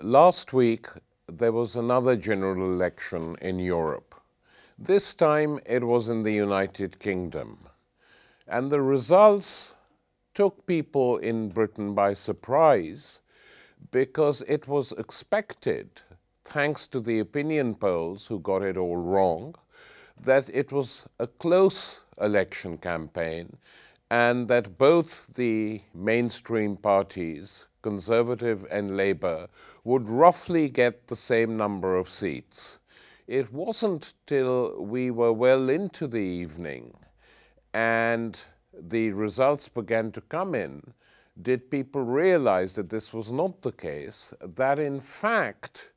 Last week, there was another general election in Europe. This time, it was in the United Kingdom. And the results took people in Britain by surprise because it was expected, thanks to the opinion polls who got it all wrong, that it was a close election campaign and that both the mainstream parties, Conservative and Labour, would roughly get the same number of seats. It wasn't till we were well into the evening and the results began to come in did people realize that this was not the case, that in fact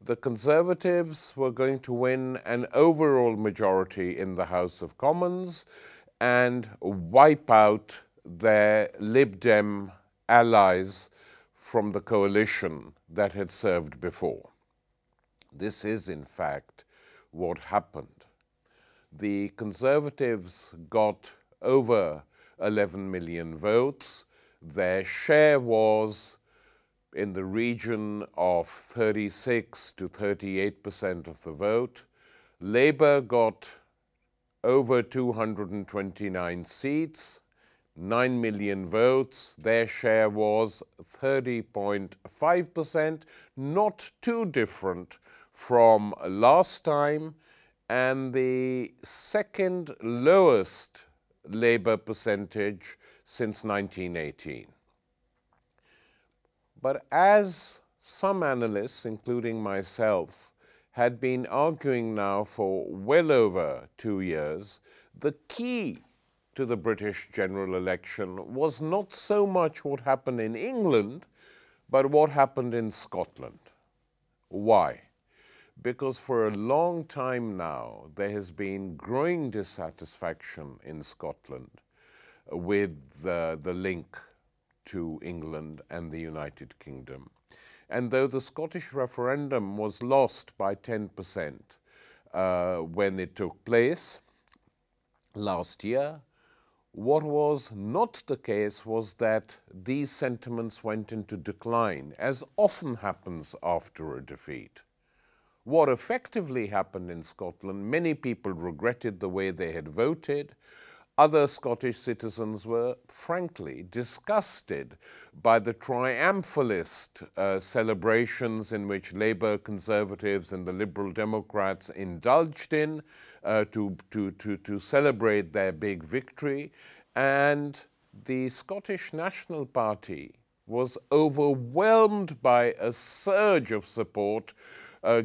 the Conservatives were going to win an overall majority in the House of Commons and wipe out their Lib Dem allies from the coalition that had served before. This is, in fact, what happened. The Conservatives got over 11 million votes. Their share was in the region of 36 to 38% of the vote. Labour got over 229 seats, 9 million votes. Their share was 30.5%, not too different from last time, and the second lowest Labour percentage since 1918. But as some analysts, including myself, had been arguing now for well over 2 years, the key to the British general election was not so much what happened in England, but what happened in Scotland. Why? Because for a long time now, there has been growing dissatisfaction in Scotland with the link to England and the United Kingdom. And though the Scottish referendum was lost by 10% when it took place last year, what was not the case was that these sentiments went into decline, as often happens after a defeat. What effectively happened in Scotland, many people regretted the way they had voted. Other Scottish citizens were, frankly, disgusted by the triumphalist celebrations in which Labour, Conservatives and the Liberal Democrats indulged in to celebrate their big victory. And the Scottish National Party was overwhelmed by a surge of support,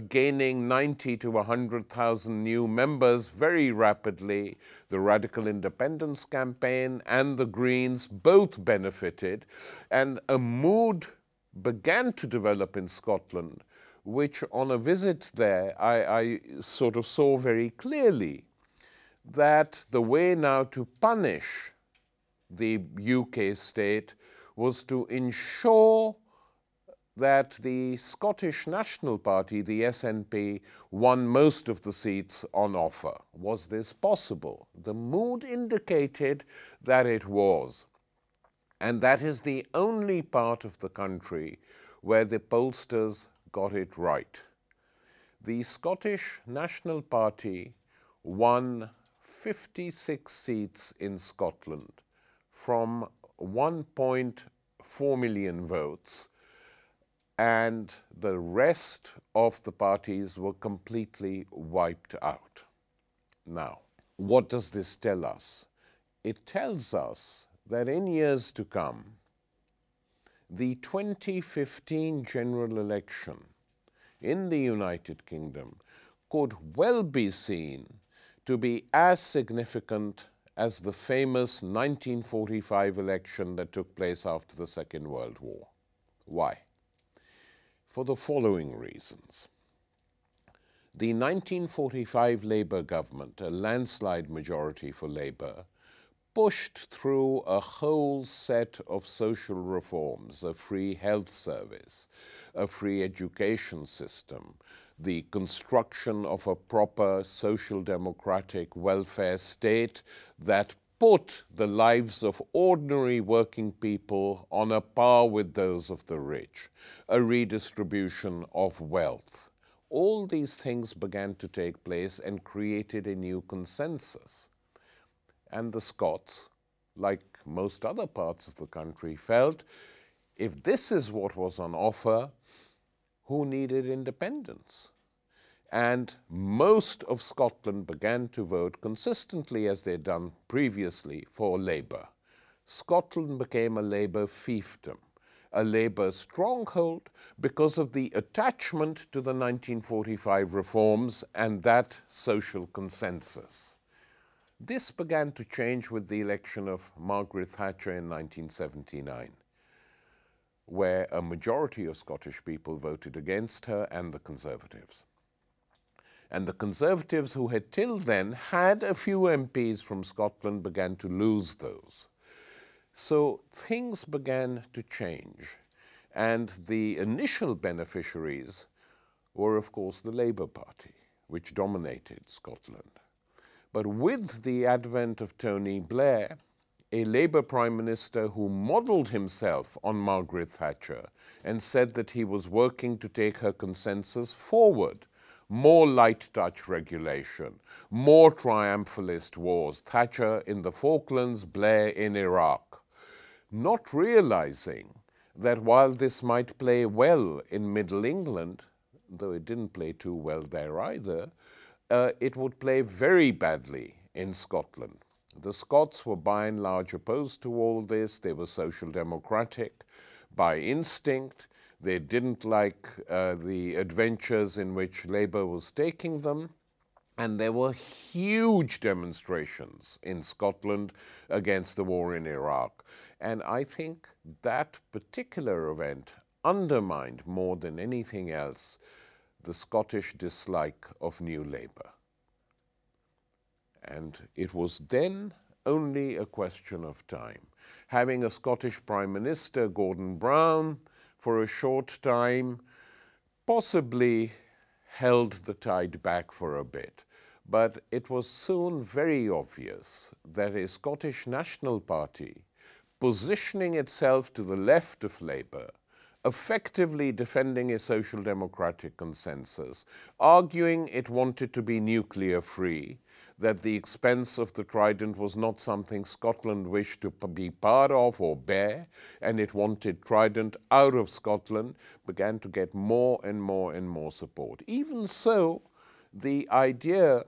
gaining 90 to 100,000 new members very rapidly. The Radical Independence Campaign and the Greens both benefited, and a mood began to develop in Scotland, which on a visit there I sort of saw very clearly, that the way now to punish the UK state was to ensure that the Scottish National Party, the SNP, won most of the seats on offer. Was this possible? The mood indicated that it was. And that is the only part of the country where the pollsters got it right. The Scottish National Party won 56 seats in Scotland from 1.4 million votes, and the rest of the parties were completely wiped out. Now, what does this tell us? It tells us that in years to come, the 2015 general election in the United Kingdom could well be seen to be as significant as the famous 1945 election that took place after the Second World War. Why? For the following reasons. The 1945 Labour government, a landslide majority for Labour, pushed through a whole set of social reforms, a free health service, a free education system, the construction of a proper social democratic welfare state that put the lives of ordinary working people on a par with those of the rich, a redistribution of wealth. All these things began to take place and created a new consensus. And the Scots, like most other parts of the country, felt if this is what was on offer, who needed independence? And most of Scotland began to vote consistently, as they'd done previously, for Labour. Scotland became a Labour fiefdom, a Labour stronghold because of the attachment to the 1945 reforms and that social consensus. This began to change with the election of Margaret Thatcher in 1979, where a majority of Scottish people voted against her and the Conservatives. And the Conservatives, who had till then had a few MPs from Scotland, began to lose those. So things began to change. And the initial beneficiaries were, of course, the Labour Party, which dominated Scotland. But with the advent of Tony Blair, a Labour Prime Minister who modelled himself on Margaret Thatcher and said that he was working to take her consensus forward, more light touch regulation, more triumphalist wars, Thatcher in the Falklands, Blair in Iraq, not realizing that while this might play well in Middle England, though it didn't play too well there either, it would play very badly in Scotland. The Scots were by and large opposed to all this. They were social democratic by instinct. They didn't like the adventures in which Labour was taking them. And there were huge demonstrations in Scotland against the war in Iraq. And I think that particular event undermined more than anything else the Scottish dislike of New Labour. And it was then only a question of time. Having a Scottish Prime Minister, Gordon Brown, for a short time, possibly held the tide back for a bit. But it was soon very obvious that a Scottish National Party, positioning itself to the left of Labour, effectively defending a social democratic consensus, arguing it wanted to be nuclear free, that the expense of the Trident was not something Scotland wished to be part of or bear, and it wanted Trident out of Scotland, began to get more and more and more support. Even so, the idea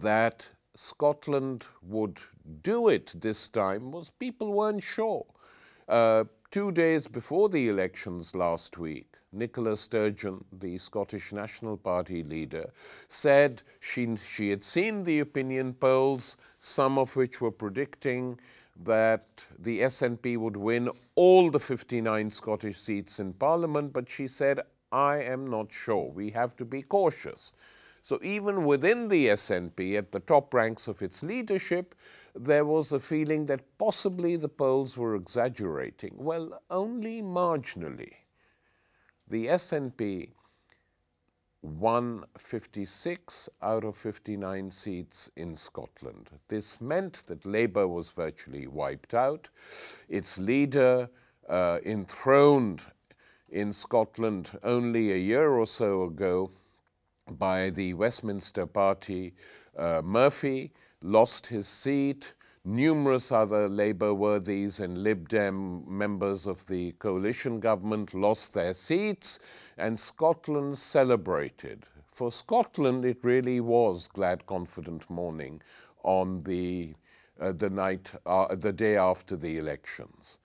that Scotland would do it this time was people weren't sure. 2 days before the elections last week, Nicola Sturgeon, the Scottish National Party leader, said she had seen the opinion polls, some of which were predicting that the SNP would win all the 59 Scottish seats in Parliament, but she said, I am not sure. We have to be cautious. So even within the SNP, at the top ranks of its leadership, there was a feeling that possibly the polls were exaggerating. Well, only marginally. The SNP won 56 out of 59 seats in Scotland. This meant that Labour was virtually wiped out. Its leader, enthroned in Scotland only a year or so ago by the Westminster Party, Murphy, lost his seat. Numerous other Labour worthies and Lib Dem members of the coalition government lost their seats, and Scotland celebrated. For Scotland, it really was glad, confident morning on the day after the elections.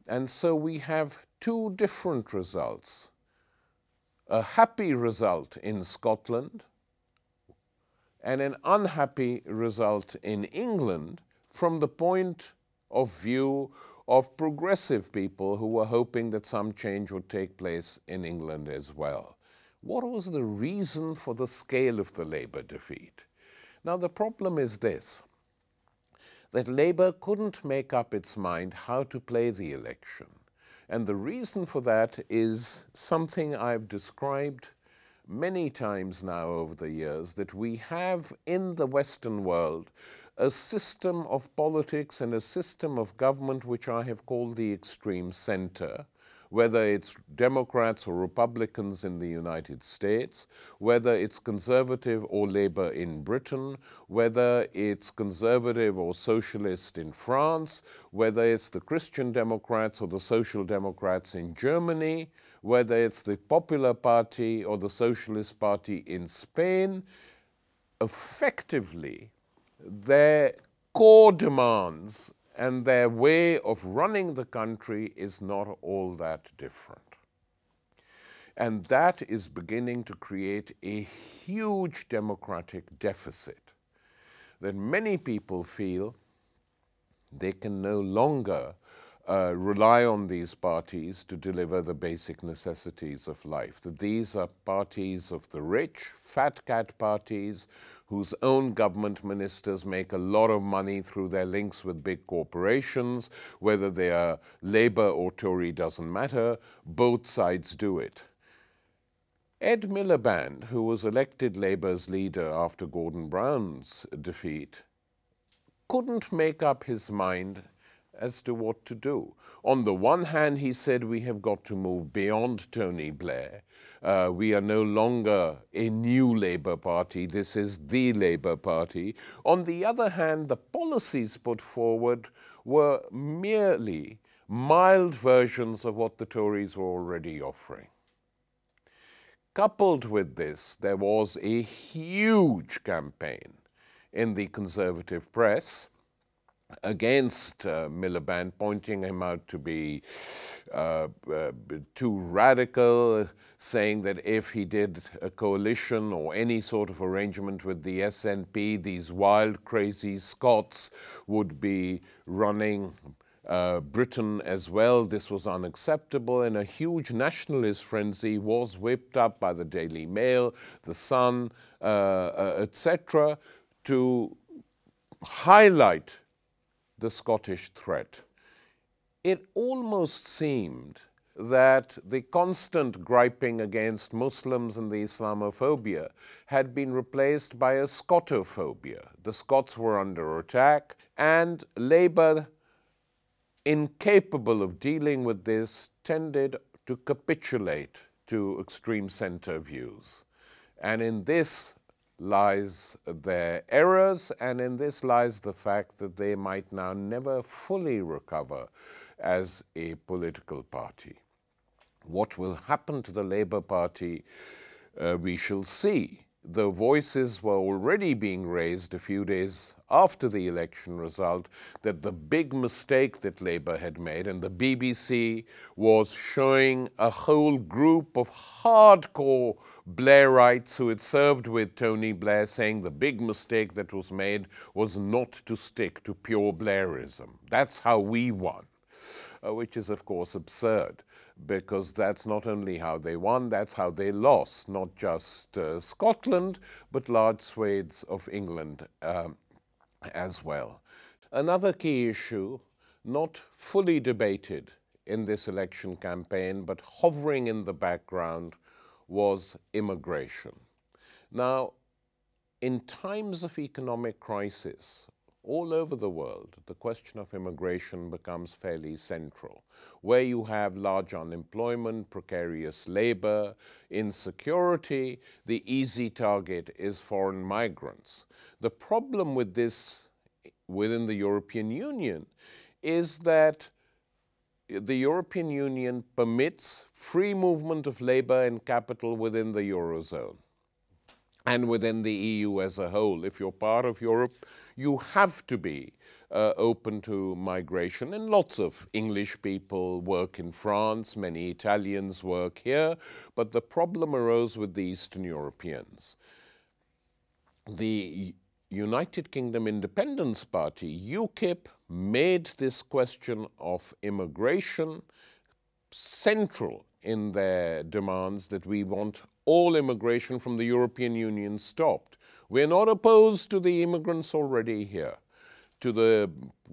And so we have two different results. A happy result in Scotland and an unhappy result in England from the point of view of progressive people who were hoping that some change would take place in England as well. What was the reason for the scale of the Labour defeat? Now, the problem is this, that Labour couldn't make up its mind how to play the election. And the reason for that is something I've described many times now over the years, that we have in the Western world a system of politics and a system of government which I have called the extreme center, whether it's Democrats or Republicans in the United States, whether it's conservative or Labour in Britain, whether it's conservative or socialist in France, whether it's the Christian Democrats or the Social Democrats in Germany, whether it's the Popular Party or the Socialist Party in Spain. Effectively, their core demands and their way of running the country is not all that different. And that is beginning to create a huge democratic deficit that many people feel they can no longer rely on these parties to deliver the basic necessities of life, that these are parties of the rich, fat cat parties, whose own government ministers make a lot of money through their links with big corporations. Whether they are Labour or Tory doesn't matter, both sides do it. Ed Miliband, who was elected Labour's leader after Gordon Brown's defeat, couldn't make up his mind as to what to do. On the one hand, he said we have got to move beyond Tony Blair. We are no longer a new Labour Party. This is the Labour Party. On the other hand, the policies put forward were merely mild versions of what the Tories were already offering. Coupled with this, there was a huge campaign in the conservative press against Miliband, pointing him out to be too radical, saying that if he did a coalition or any sort of arrangement with the SNP, these wild, crazy Scots would be running Britain as well. This was unacceptable, and a huge nationalist frenzy was whipped up by the Daily Mail, the Sun, etc., to highlight the Scottish threat. It almost seemed that the constant griping against Muslims and the Islamophobia had been replaced by a Scotophobia. The Scots were under attack, and Labour, incapable of dealing with this, tended to capitulate to extreme centre views. And in this lies their errors, and in this lies the fact that they might now never fully recover as a political party. What will happen to the Labour Party, we shall see. The voices were already being raised a few days after the election result that the big mistake that Labour had made, and the BBC was showing a whole group of hardcore Blairites who had served with Tony Blair, saying the big mistake that was made was not to stick to pure Blairism. That's how we won, which is of course absurd, because that's not only how they won, that's how they lost, not just Scotland, but large swathes of England as well. Another key issue, not fully debated in this election campaign, but hovering in the background, was immigration. Now, in times of economic crisis, all over the world, the question of immigration becomes fairly central. Where you have large unemployment, precarious labor, insecurity, the easy target is foreign migrants. The problem with this within the European Union is that the European Union permits free movement of labor and capital within the Eurozone and within the EU as a whole. If you're part of Europe, you have to be open to migration, and lots of English people work in France, many Italians work here, but the problem arose with the Eastern Europeans. The United Kingdom Independence Party, UKIP, made this question of immigration central in their demands, that we want all immigration from the European Union stopped. We're not opposed to the immigrants already here. to the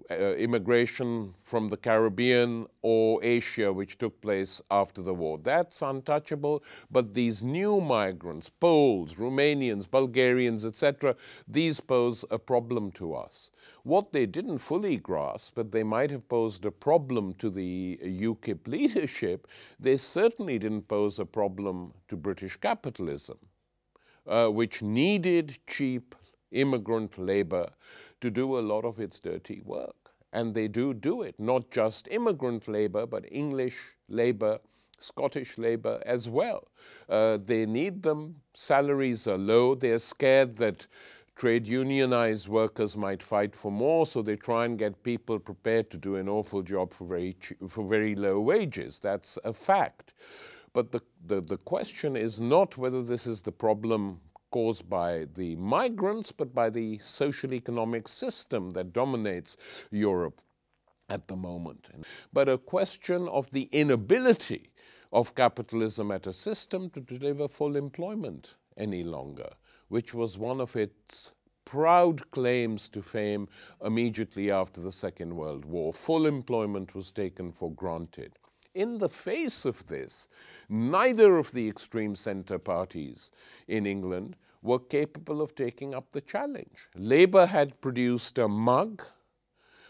immigration from the Caribbean or Asia, which took place after the war. That's untouchable, but these new migrants, Poles, Romanians, Bulgarians, etc., these pose a problem to us. What they didn't fully grasp, but they might have posed a problem to the UKIP leadership, they certainly didn't pose a problem to British capitalism, which needed cheap immigrant labor to do a lot of its dirty work. And they do it, not just immigrant labor, but English labor, Scottish labor as well. They need them. Salaries are low. They're scared that trade unionized workers might fight for more, so they try and get people prepared to do an awful job for very low wages. That's a fact. But the question is not whether this is the problem caused by the migrants, but by the social economic system that dominates Europe at the moment. But a question of the inability of capitalism as a system to deliver full employment any longer, which was one of its proud claims to fame immediately after the Second World War. Full employment was taken for granted. In the face of this, neither of the extreme centre parties in England were capable of taking up the challenge. Labour had produced a mug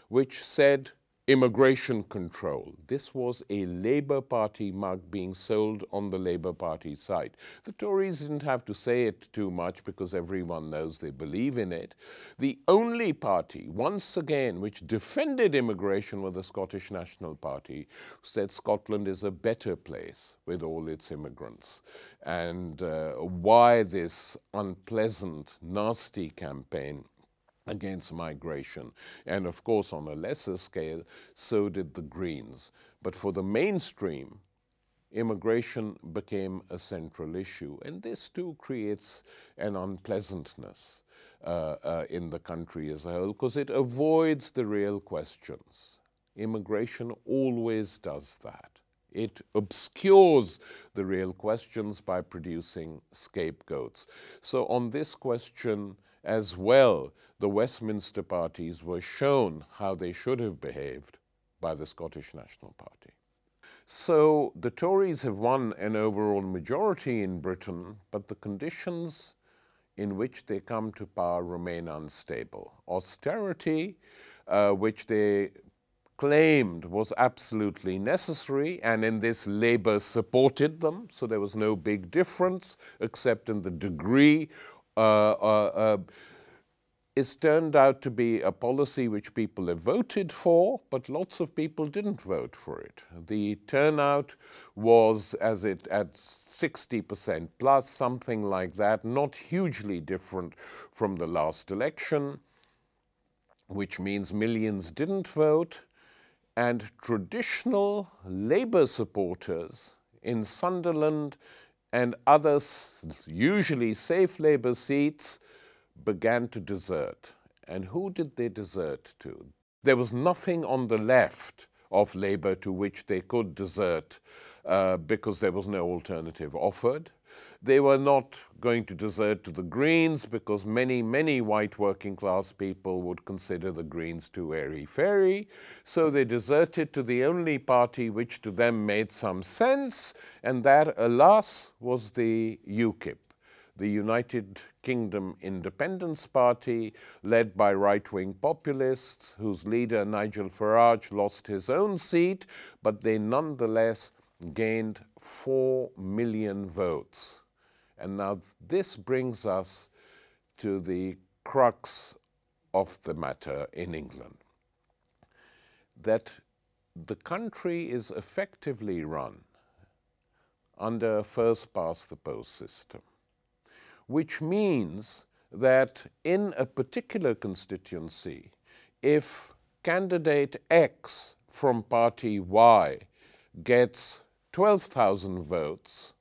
which said immigration control. This was a Labour Party mug being sold on the Labour Party side. The Tories didn't have to say it too much because everyone knows they believe in it. The only party, once again, which defended immigration was the Scottish National Party, who said Scotland is a better place with all its immigrants. And why this unpleasant, nasty campaign against migration. And of course, on a lesser scale, so did the Greens. But for the mainstream, immigration became a central issue. And this too creates an unpleasantness in the country as a whole, because it avoids the real questions. Immigration always does that. It obscures the real questions by producing scapegoats. So on this question as well, the Westminster parties were shown how they should have behaved by the Scottish National Party. So the Tories have won an overall majority in Britain, but the conditions in which they come to power remain unstable. Austerity, which they claimed was absolutely necessary, and in this Labour supported them, so there was no big difference except in the degree, it's turned out to be a policy which people have voted for, but lots of people didn't vote for it. The turnout was at 60% plus, something like that, not hugely different from the last election, which means millions didn't vote. And traditional Labour supporters in Sunderland and others, usually safe Labour seats, began to desert. And who did they desert to? There was nothing on the left of Labour to which they could desert because there was no alternative offered. They were not going to desert to the Greens because many, many white working class people would consider the Greens too airy-fairy. So they deserted to the only party which to them made some sense, and that, alas, was the UKIP, the United Kingdom Independence Party, led by right-wing populists, whose leader, Nigel Farage, lost his own seat, but they nonetheless gained 4 million votes. And now this brings us to the crux of the matter in England, that the country is effectively run under a first-past-the-post system, which means that in a particular constituency, if candidate X from party Y gets 12,000 votes,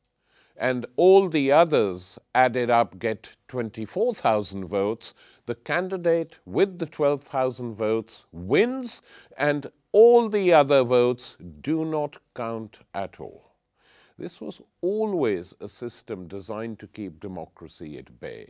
and all the others added up get 24,000 votes, the candidate with the 12,000 votes wins, and all the other votes do not count at all. This was always a system designed to keep democracy at bay,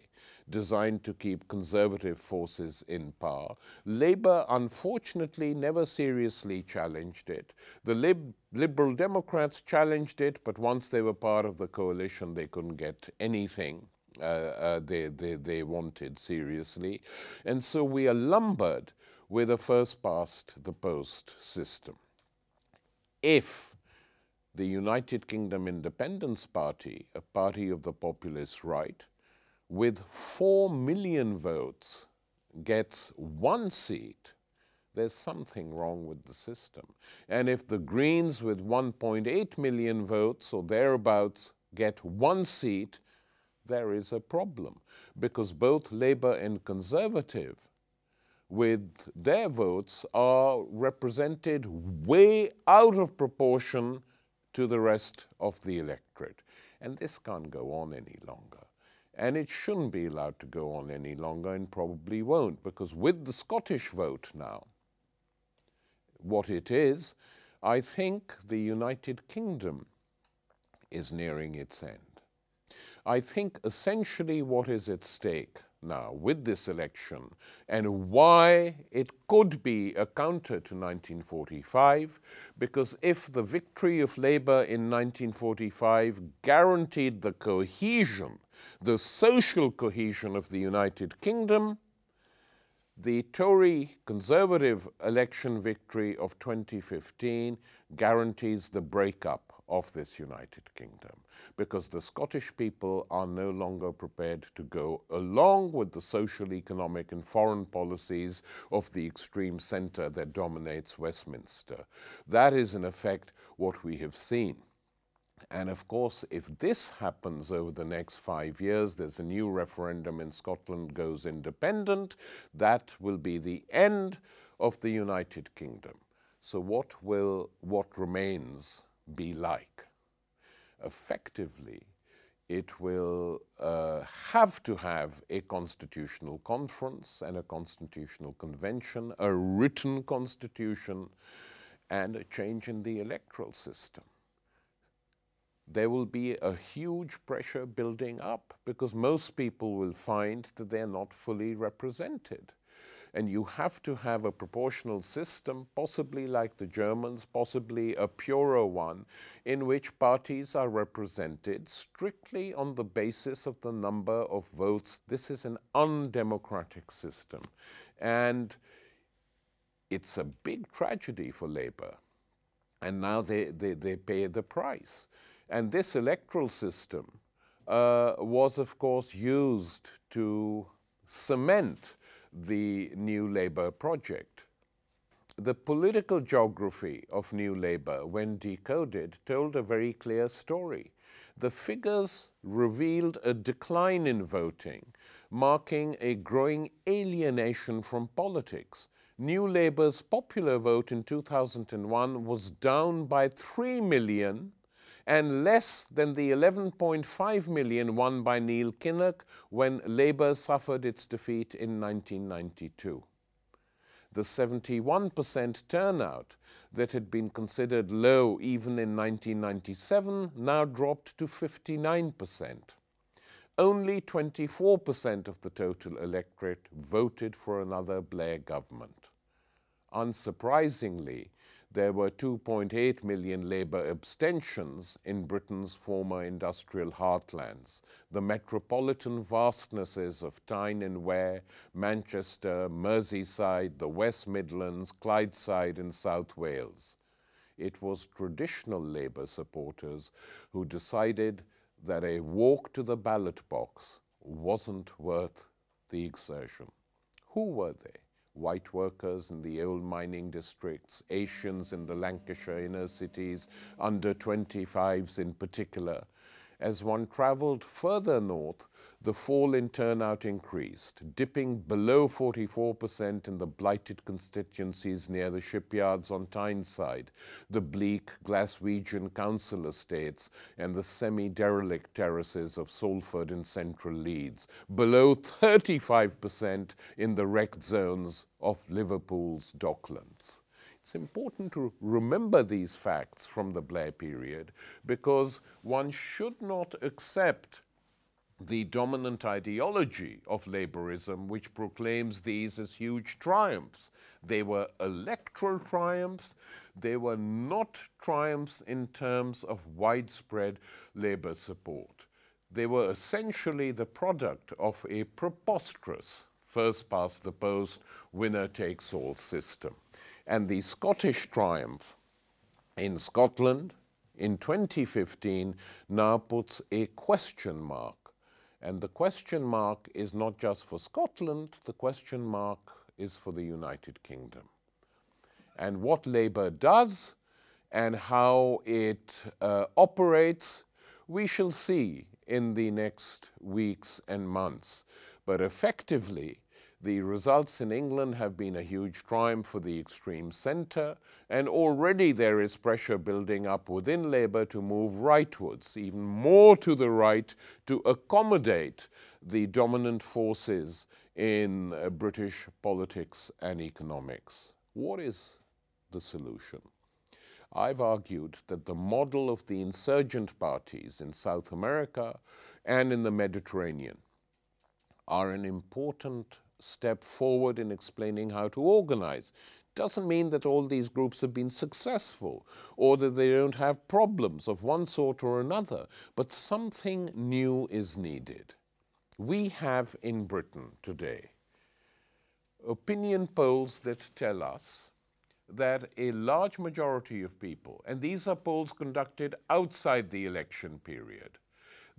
designed to keep conservative forces in power. Labour, unfortunately, never seriously challenged it. The Liberal Democrats challenged it, but once they were part of the coalition, they couldn't get anything they wanted seriously. And so we are lumbered with a first past the post system. If the United Kingdom Independence Party, a party of the populist right, with 4 million votes, gets 1 seat, there's something wrong with the system. And if the Greens with 1.8 million votes or thereabouts get 1 seat, there is a problem, because both Labour and Conservative with their votes are represented way out of proportion to the rest of the electorate. And this can't go on any longer. And it shouldn't be allowed to go on any longer, and probably won't, because with the Scottish vote now, what it is, I think the United Kingdom is nearing its end. I think essentially what is at stake now with this election, and why it could be a counter to 1945, because if the victory of Labour in 1945 guaranteed the cohesion, the social cohesion of the United Kingdom, the Tory Conservative election victory of 2015 guarantees the breakup of this United Kingdom, because the Scottish people are no longer prepared to go along with the social, economic and foreign policies of the extreme centre that dominates Westminster. That is in effect what we have seen. And of course, if this happens over the next 5 years, there's a new referendum in Scotland goes independent, that will be the end of the United Kingdom. So what remains be like? Effectively, it will have to have a constitutional conference and a constitutional convention, a written constitution, and a change in the electoral system. There will be a huge pressure building up, because most people will find that they're not fully represented. And you have to have a proportional system, possibly like the Germans, possibly a purer one, in which parties are represented strictly on the basis of the number of votes. This is an undemocratic system. And it's a big tragedy for Labour. And now they pay the price. And this electoral system was, of course, used to cement the New Labour project. The political geography of New Labour, when decoded, told a very clear story. The figures revealed a decline in voting, marking a growing alienation from politics. New Labour's popular vote in 2001 was down by 3 million and less than the 11.5 million won by Neil Kinnock when Labour suffered its defeat in 1992. The 71% turnout that had been considered low even in 1997 now dropped to 59%. Only 24% of the total electorate voted for another Blair government. Unsurprisingly, there were 2.8 million Labour abstentions in Britain's former industrial heartlands, the metropolitan vastnesses of Tyne and Wear, Manchester, Merseyside, the West Midlands, Clydeside and South Wales. It was traditional Labour supporters who decided that a walk to the ballot box wasn't worth the exertion. Who were they? White workers in the old mining districts, Asians in the Lancashire inner cities, under 25s in particular. As one travelled further north, the fall in turnout increased, dipping below 44% in the blighted constituencies near the shipyards on Tyneside, the bleak Glaswegian council estates, and the semi-derelict terraces of Salford in central Leeds, below 35% in the wrecked zones of Liverpool's Docklands. It's important to remember these facts from the Blair period because one should not accept the dominant ideology of Labourism, which proclaims these as huge triumphs. They were electoral triumphs. They were not triumphs in terms of widespread Labour support. They were essentially the product of a preposterous first-past-the-post, winner-takes-all system. And the Scottish triumph in Scotland in 2015 now puts a question mark. And the question mark is not just for Scotland, the question mark is for the United Kingdom. And what Labour does and how it operates, we shall see in the next weeks and months. But effectively, the results in England have been a huge triumph for the extreme centre, and already there is pressure building up within Labour to move rightwards, even more to the right, to accommodate the dominant forces in British politics and economics. What is the solution? I've argued that the model of the insurgent parties in South America and in the Mediterranean are an important step forward in explaining how to organize. Doesn't mean that all these groups have been successful or that they don't have problems of one sort or another, but something new is needed. We have in Britain today opinion polls that tell us that a large majority of people, and these are polls conducted outside the election period,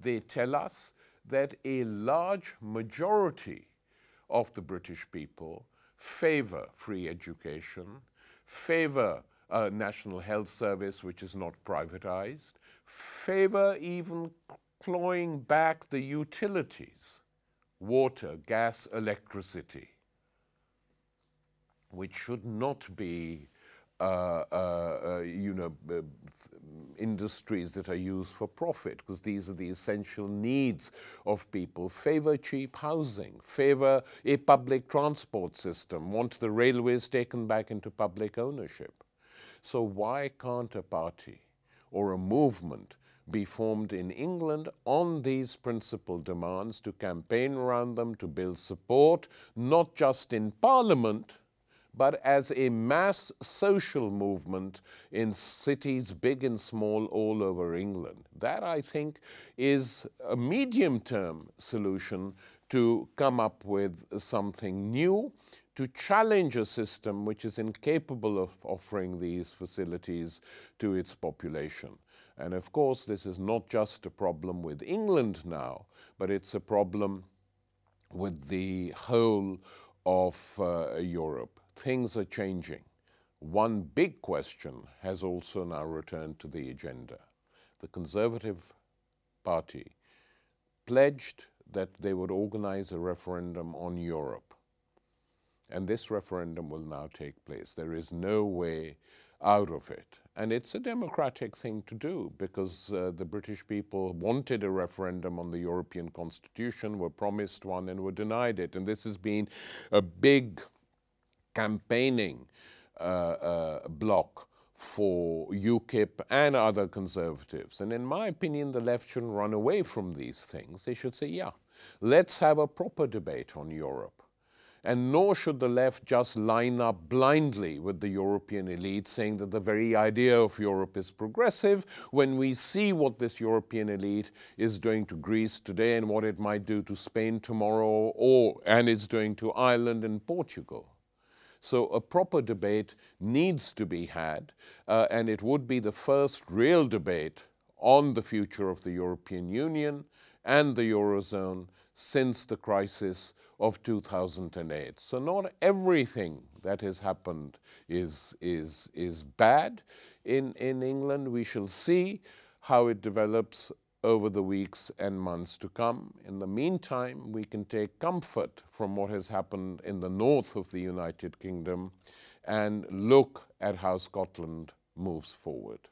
they tell us that a large majority of the British people favor free education, favor a national health service which is not privatized, favor even clawing back the utilities, water, gas, electricity, which should not be industries that are used for profit, because these are the essential needs of people. Favor cheap housing, favor a public transport system, want the railways taken back into public ownership. So why can't a party or a movement be formed in England on these principal demands, to campaign around them, to build support, not just in Parliament, but as a mass social movement in cities big and small all over England? That, I think, is a medium-term solution to come up with something new, to challenge a system which is incapable of offering these facilities to its population. And of course, this is not just a problem with England now, but it's a problem with the whole of Europe. Things are changing. One big question has also now returned to the agenda. The Conservative Party pledged that they would organize a referendum on Europe. And this referendum will now take place. There is no way out of it. And it's a democratic thing to do, because the British people wanted a referendum on the European Constitution, were promised one and were denied it. And this has been a big campaigning block for UKIP and other conservatives. And in my opinion, the left shouldn't run away from these things. They should say, yeah, let's have a proper debate on Europe. And nor should the left just line up blindly with the European elite, saying that the very idea of Europe is progressive, when we see what this European elite is doing to Greece today and what it might do to Spain tomorrow, and it's doing to Ireland and Portugal. So a proper debate needs to be had, and it would be the first real debate on the future of the European Union and the Eurozone since the crisis of 2008. So not everything that has happened is bad in England. We shall see how it develops over the weeks and months to come. In the meantime, we can take comfort from what has happened in the north of the United Kingdom and look at how Scotland moves forward.